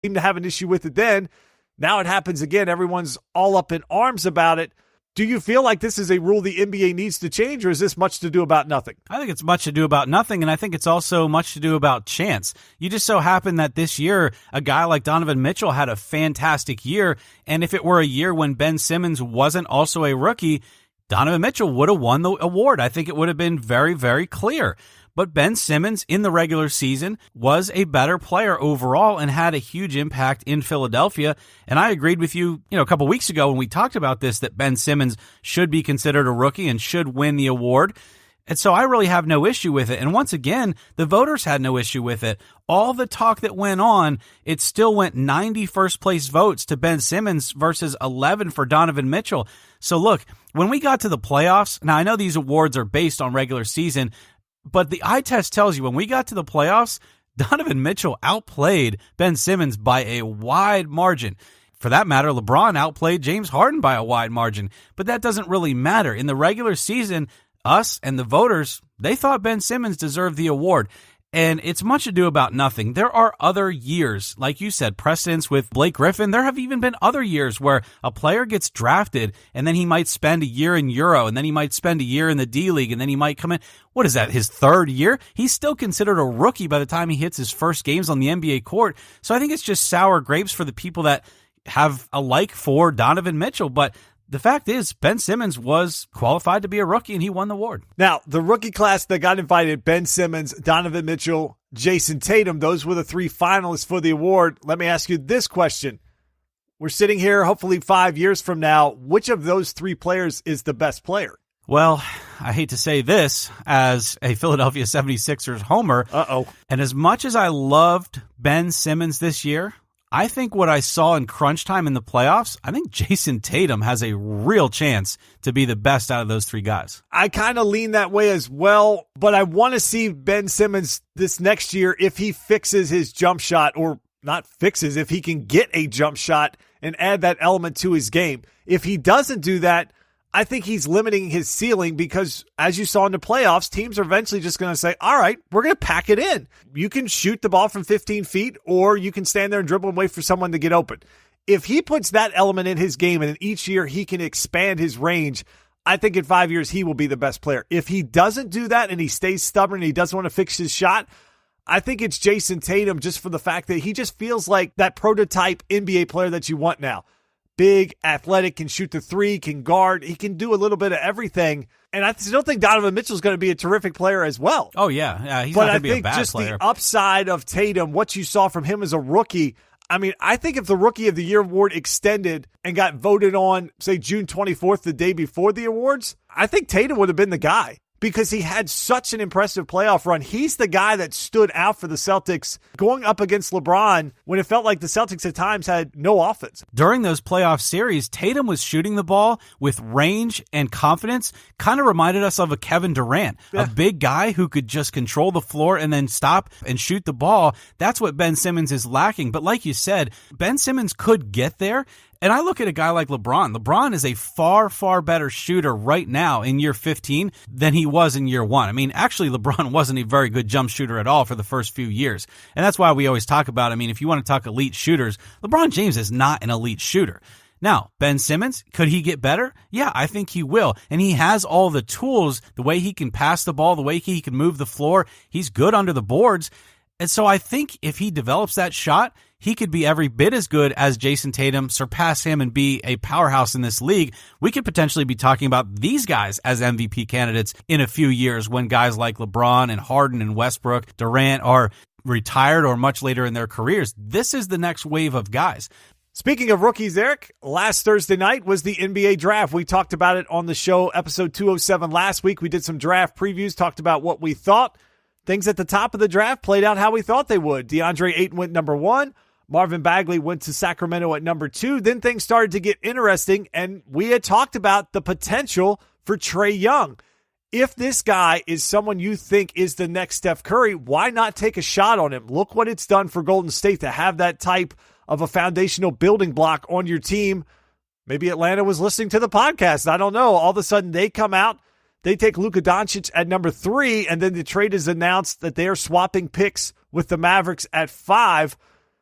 seemed to have an issue with it then. Now it happens again. Everyone's all up in arms about it. Do you feel like this is a rule the NBA needs to change, or is this much to do about nothing? I think it's much to do about nothing, and I think it's also much to do about chance. You just so happen that this year, a guy like Donovan Mitchell had a fantastic year, and if it were a year when Ben Simmons wasn't also a rookie, Donovan Mitchell would have won the award. I think it would have been very, very clear. But Ben Simmons in the regular season was a better player overall and had a huge impact in Philadelphia. And I agreed with you, a couple weeks ago when we talked about this, that Ben Simmons should be considered a rookie and should win the award. And so I really have no issue with it. And once again, the voters had no issue with it. All the talk that went on, it still went 90 first place votes to Ben Simmons versus 11 for Donovan Mitchell. So look, when we got to the playoffs, now I know these awards are based on regular season, but the eye test tells you when we got to the playoffs, Donovan Mitchell outplayed Ben Simmons by a wide margin. For that matter, LeBron outplayed James Harden by a wide margin. But that doesn't really matter. In the regular season, us and the voters, they thought Ben Simmons deserved the award. And it's much ado about nothing. There are other years, like you said, precedents with Blake Griffin. There have even been other years where a player gets drafted and then he might spend a year in Euro and then he might spend a year in the D-League and then he might come in. What is that, his third year? He's still considered a rookie by the time he hits his first games on the NBA court. So I think it's just sour grapes for the people that have a like for Donovan Mitchell. But the fact is, Ben Simmons was qualified to be a rookie, and he won the award. Now, the rookie class that got invited, Ben Simmons, Donovan Mitchell, Jason Tatum, those were the three finalists for the award. Let me ask you this question. We're sitting here, hopefully 5 years from now. Which of those three players is the best player? Well, I hate to say this as a Philadelphia 76ers homer. And as much as I loved Ben Simmons this year, I think what I saw in crunch time in the playoffs, I think Jason Tatum has a real chance to be the best out of those three guys. I kind of lean that way as well, but I want to see Ben Simmons this next year if he fixes his jump shot, or not fixes, if he can get a jump shot and add that element to his game. If he doesn't do that, I think he's limiting his ceiling because, as you saw in the playoffs, teams are eventually just going to say, all right, we're going to pack it in. You can shoot the ball from 15 feet, or you can stand there and dribble and wait for someone to get open. If he puts that element in his game and each year he can expand his range, I think in 5 years he will be the best player. If he doesn't do that and he stays stubborn and he doesn't want to fix his shot, I think it's Jason Tatum, just for the fact that he just feels like that prototype NBA player that you want now. Big, athletic, can shoot the three, can guard. He can do a little bit of everything. And I still think Donovan Mitchell's going to be a terrific player as well. Oh, yeah. He's not going to be a bad player. But I think just the upside of Tatum, what you saw from him as a rookie, I think if the Rookie of the Year award extended and got voted on, say, June 24th, the day before the awards, I think Tatum would have been the guy, because he had such an impressive playoff run. He's the guy that stood out for the Celtics going up against LeBron when it felt like the Celtics at times had no offense. During those playoff series, Tatum was shooting the ball with range and confidence. Kind of reminded us of a Kevin Durant, a big guy who could just control the floor and then stop and shoot the ball. That's what Ben Simmons is lacking. But like you said, Ben Simmons could get there. And I look at a guy like LeBron. LeBron is a far, far better shooter right now in year 15 than he was in year 1. Actually, LeBron wasn't a very good jump shooter at all for the first few years. And that's why we always talk about, if you want to talk elite shooters, LeBron James is not an elite shooter. Now, Ben Simmons, could he get better? Yeah, I think he will. And he has all the tools, the way he can pass the ball, the way he can move the floor. He's good under the boards. And so I think if he develops that shot, he could be every bit as good as Jason Tatum, surpass him, and be a powerhouse in this league. We could potentially be talking about these guys as MVP candidates in a few years when guys like LeBron and Harden and Westbrook, Durant are retired or much later in their careers. This is the next wave of guys. Speaking of rookies, Eric, last Thursday night was the NBA draft. We talked about it on the show, episode 207 last week. We did some draft previews, talked about what we thought. Things at the top of the draft played out how we thought they would. DeAndre Ayton went number 1. Marvin Bagley went to Sacramento at number 2. Then things started to get interesting, and we had talked about the potential for Trae Young. If this guy is someone you think is the next Steph Curry, why not take a shot on him? Look what it's done for Golden State to have that type of a foundational building block on your team. Maybe Atlanta was listening to the podcast. I don't know. All of a sudden, they come out. They take Luka Doncic at number 3, and then the trade is announced that they are swapping picks with the Mavericks at 5.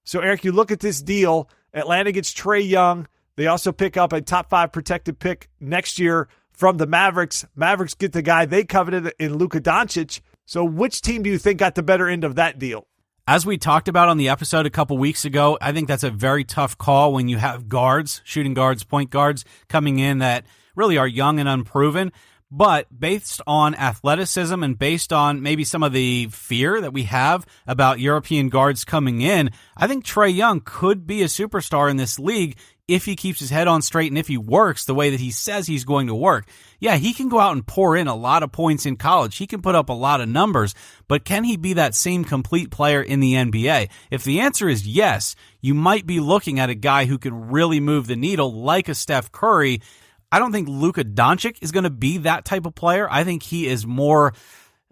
So, Eric, you look at this deal. Atlanta gets Trae Young. They also pick up a top 5 protected pick next year from the Mavericks. Mavericks get the guy they coveted in Luka Doncic. So which team do you think got the better end of that deal? As we talked about on the episode a couple weeks ago, I think that's a very tough call when you have guards, shooting guards, point guards coming in that really are young and unproven. But based on athleticism and based on maybe some of the fear that we have about European guards coming in, I think Trae Young could be a superstar in this league if he keeps his head on straight and if he works the way that he says he's going to work. Yeah, he can go out and pour in a lot of points in college. He can put up a lot of numbers, but can he be that same complete player in the NBA? If the answer is yes, you might be looking at a guy who can really move the needle like a Steph Curry. I don't think Luka Doncic is going to be that type of player. I think he is more,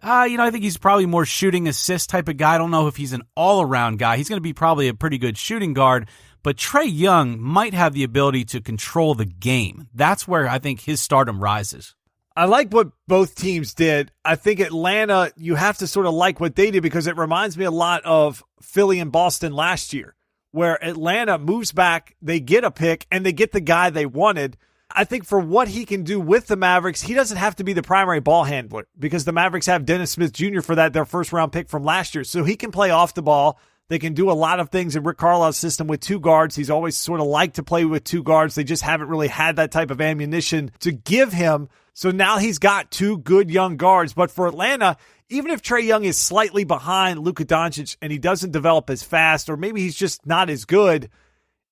I think he's probably more shooting assist type of guy. I don't know if he's an all-around guy. He's going to be probably a pretty good shooting guard, but Trae Young might have the ability to control the game. That's where I think his stardom rises. I like what both teams did. I think Atlanta, you have to sort of like what they did because it reminds me a lot of Philly and Boston last year, where Atlanta moves back, they get a pick, and they get the guy they wanted. I think for what he can do with the Mavericks, he doesn't have to be the primary ball handler because the Mavericks have Dennis Smith Jr. for that, their first-round pick from last year. So he can play off the ball. They can do a lot of things in Rick Carlisle's system with 2 guards. He's always sort of liked to play with 2 guards. They just haven't really had that type of ammunition to give him. So now he's got 2 good young guards. But for Atlanta, even if Trae Young is slightly behind Luka Doncic and he doesn't develop as fast, or maybe he's just not as good,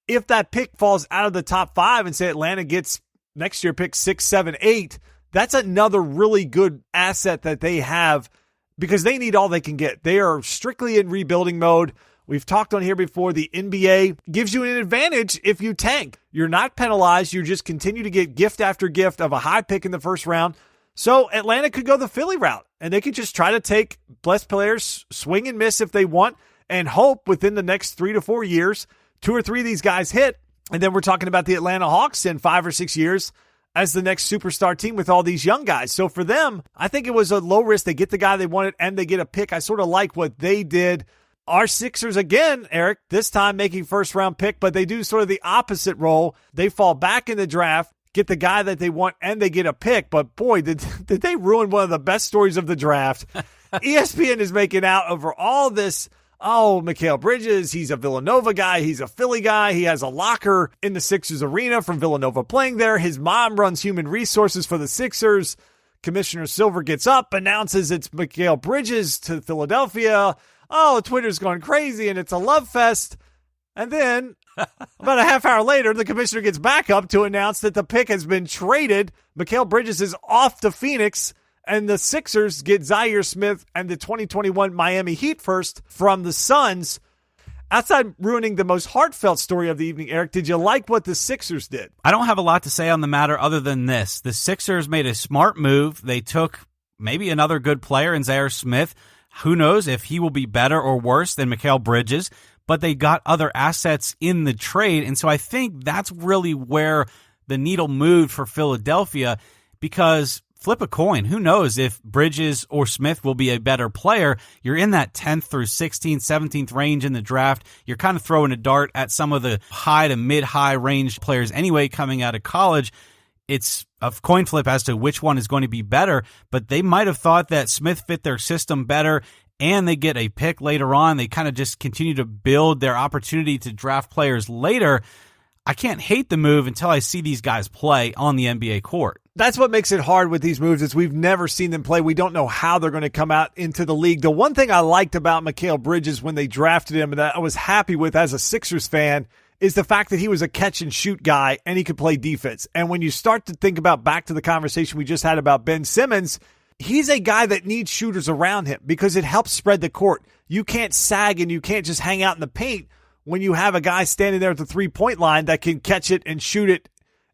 if that pick falls out of the top 5 and say Atlanta gets next year pick 6, 7, 8, that's another really good asset that they have because they need all they can get. They are strictly in rebuilding mode. We've talked on here before, the NBA gives you an advantage if you tank. You're not penalized. You just continue to get gift after gift of a high pick in the first round. So Atlanta could go the Philly route, and they could just try to take blessed players, swing and miss if they want, and hope within the next 3 to 4 years, 2 or 3 of these guys hit. And then we're talking about the Atlanta Hawks in 5 or 6 years as the next superstar team with all these young guys. So for them, I think it was a low risk. They get the guy they wanted, and they get a pick. I sort of like what they did. Our Sixers, again, Eric, this time making first-round pick, but they do sort of the opposite role. They fall back in the draft, get the guy that they want, and they get a pick. But, boy, did they ruin one of the best stories of the draft. ESPN is making out over all this. Oh, Mikal Bridges, he's a Villanova guy. He's a Philly guy. He has a locker in the Sixers arena from Villanova playing there. His mom runs human resources for the Sixers. Commissioner Silver gets up, announces it's Mikal Bridges to Philadelphia. Oh, Twitter's going crazy, and it's a love fest. And then, about a half hour later, the commissioner gets back up to announce that the pick has been traded. Mikal Bridges is off to Phoenix, and the Sixers get Zaire Smith and the 2021 Miami Heat first from the Suns. Outside ruining the most heartfelt story of the evening, Eric, did you like what the Sixers did? I don't have a lot to say on the matter other than this. The Sixers made a smart move. They took maybe another good player in Zaire Smith. Who knows if he will be better or worse than Mikal Bridges, but they got other assets in the trade. And so I think that's really where the needle moved for Philadelphia because flip a coin. Who knows if Bridges or Smith will be a better player? You're in that 10th through 16th, 17th range in the draft. You're kind of throwing a dart at some of the high to mid-high range players anyway coming out of college. It's a coin flip as to which one is going to be better, but they might have thought that Smith fit their system better and they get a pick later on. They kind of just continue to build their opportunity to draft players later. I can't hate the move until I see these guys play on the NBA court. That's what makes it hard with these moves is we've never seen them play. We don't know how they're going to come out into the league. The one thing I liked about Mikal Bridges when they drafted him and that I was happy with as a Sixers fan is the fact that he was a catch-and-shoot guy and he could play defense. And when you start to think about back to the conversation we just had about Ben Simmons, he's a guy that needs shooters around him because it helps spread the court. You can't sag and you can't just hang out in the paint when you have a guy standing there at the three-point line that can catch it and shoot it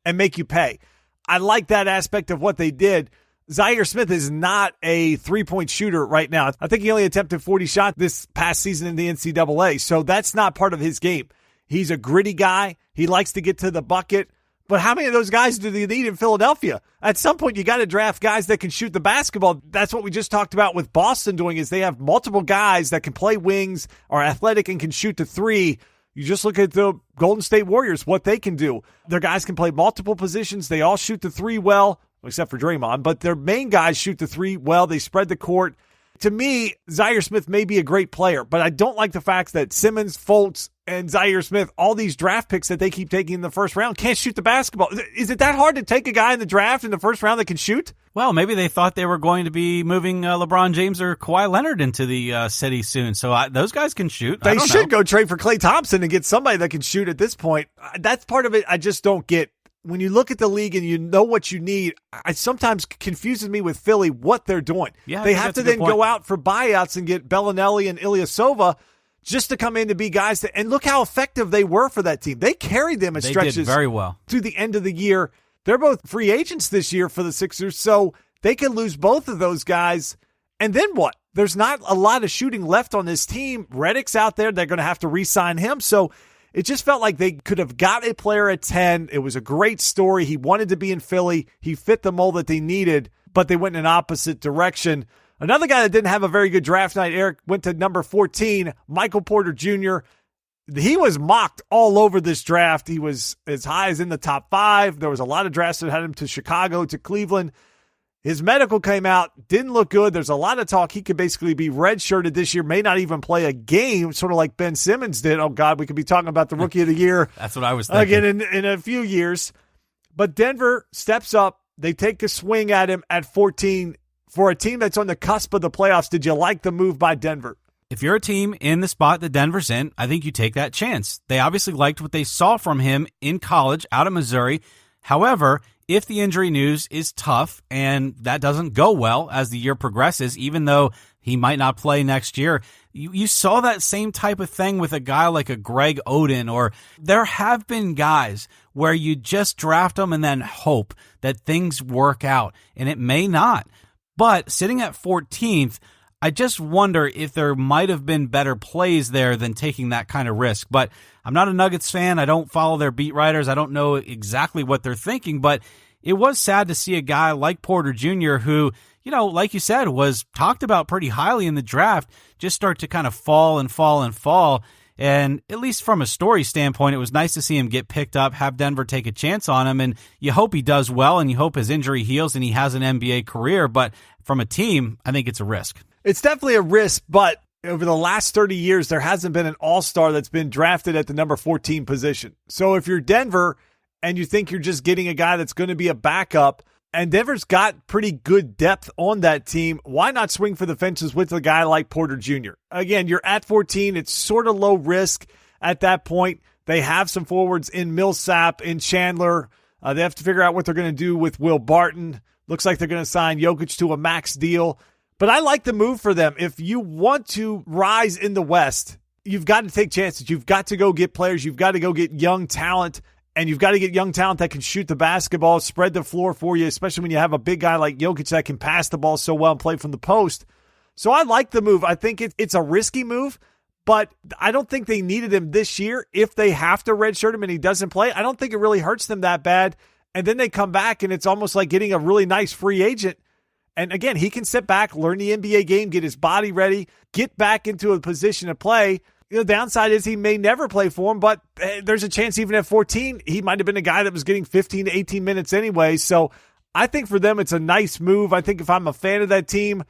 and make you pay. I like that aspect of what they did. Zaire Smith is not a three-point shooter right now. I think he only attempted 40 shots this past season in the NCAA, so that's not part of his game. He's a gritty guy. He likes to get to the bucket. But how many of those guys do they need in Philadelphia? At some point, you got to draft guys that can shoot the basketball. That's what we just talked about with Boston doing is they have multiple guys that can play wings, are athletic, and can shoot the three. You just look at the Golden State Warriors, what they can do. Their guys can play multiple positions. They all shoot the three well, except for Draymond, but their main guys shoot the three well. They spread the court. To me, Zaire Smith may be a great player, but I don't like the fact that Simmons, Fultz, and Zaire Smith, all these draft picks that they keep taking in the first round, can't shoot the basketball. Is it that hard to take a guy in the draft in the first round that can shoot? Well, maybe they thought they were going to be moving LeBron James or Kawhi Leonard into the city soon, so those guys can shoot. They should go trade for Klay Thompson and get somebody that can shoot at this point. That's part of it I just don't get. When you look at the league and you know what you need, it sometimes confuses me with Philly what they're doing. Yeah, they have to then go out for buyouts and get Bellinelli and Ilyasova just to come in to be guys that, and look how effective they were for that team. They carried them in stretches did very well through the end of the year. They're both free agents this year for the Sixers, so they could lose both of those guys. And then what? There's not a lot of shooting left on this team. Redick's out there. They're going to have to re-sign him. So it just felt like they could have got a player at 10. It was a great story. He wanted to be in Philly. He fit the mold that they needed, but they went in an opposite direction. Another guy that didn't have a very good draft night, Eric, went to number 14, Michael Porter Jr. He was mocked all over this draft. He was as high as in the top 5. There was a lot of drafts that had him to Chicago, to Cleveland. His medical came out, didn't look good. There's a lot of talk he could basically be redshirted this year, may not even play a game, sort of like Ben Simmons did. Oh, God, we could be talking about the Rookie of the Year. That's what I was thinking. Again, in a few years. But Denver steps up. They take a swing at him at 14. For a team that's on the cusp of the playoffs, did you like the move by Denver? If you're a team in the spot that Denver's in, I think you take that chance. They obviously liked what they saw from him in college out of Missouri. However, if the injury news is tough and that doesn't go well as the year progresses, even though he might not play next year, you saw that same type of thing with a guy like a Greg Oden, or there have been guys where you just draft them and then hope that things work out, and it may not. But sitting at 14th, I just wonder if there might have been better plays there than taking that kind of risk. But I'm not a Nuggets fan. I don't follow their beat writers. I don't know exactly what they're thinking, but it was sad to see a guy like Porter Jr., who, you know, like you said, was talked about pretty highly in the draft, just start to kind of fall and fall and fall. And at least from a story standpoint, it was nice to see him get picked up, have Denver take a chance on him, and you hope he does well, and you hope his injury heals and he has an NBA career. But from a team, I think it's a risk. It's definitely a risk, but over the last 30 years, there hasn't been an all-star that's been drafted at the number 14 position. So if you're Denver and you think you're just getting a guy that's going to be a backup, and Denver's got pretty good depth on that team, why not swing for the fences with a guy like Porter Jr.? Again, you're at 14. It's sort of low risk at that point. They have some forwards in Millsap, in Chandler. They have to figure out what they're going to do with Will Barton. Looks like they're going to sign Jokic to a max deal. But I like the move for them. If you want to rise in the West, you've got to take chances. You've got to go get players. You've got to go get young talent. And you've got to get young talent that can shoot the basketball, spread the floor for you, especially when you have a big guy like Jokic that can pass the ball so well and play from the post. So I like the move. I think it's a risky move, but I don't think they needed him this year. If they have to redshirt him and he doesn't play, I don't think it really hurts them that bad. And then they come back and it's almost like getting a really nice free agent. And again, he can sit back, learn the NBA game, get his body ready, get back into a position to play. The downside is he may never play for him, but there's a chance even at 14, he might have been a guy that was getting 15 to 18 minutes anyway. So I think for them, it's a nice move. I think if I'm a fan of that team,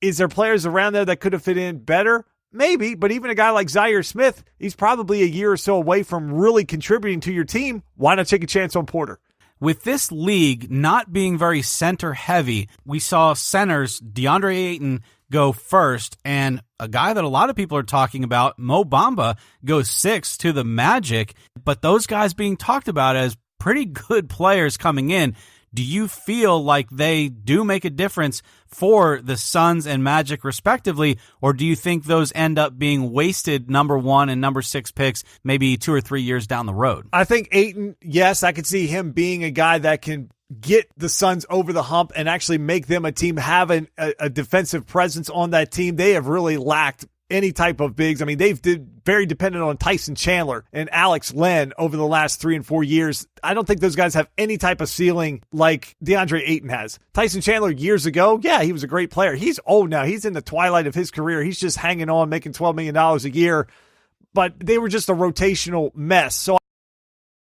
is there players around there that could have fit in better? Maybe, but even a guy like Zaire Smith, he's probably a year or so away from really contributing to your team. Why not take a chance on Porter? With this league not being very center heavy, we saw centers, DeAndre Ayton, go first, and a guy that a lot of people are talking about, Mo Bamba, goes 6 to the Magic, but those guys being talked about as pretty good players coming in. Do you feel like they do make a difference for the Suns and Magic respectively, or do you think those end up being wasted number 1 and number 6 picks maybe 2 or 3 years down the road? I think Ayton, yes, I could see him being a guy that can get the Suns over the hump and actually make them a team, have a defensive presence on that team. They have really lacked any type of bigs. I mean, they've very dependent on Tyson Chandler and Alex Len over the last 3 and 4 years. I don't think those guys have any type of ceiling like DeAndre Ayton has. Tyson Chandler years ago, yeah, he was a great player. He's old now. He's in the twilight of his career. He's just hanging on, making $12 million a year. but they were just a rotational mess. So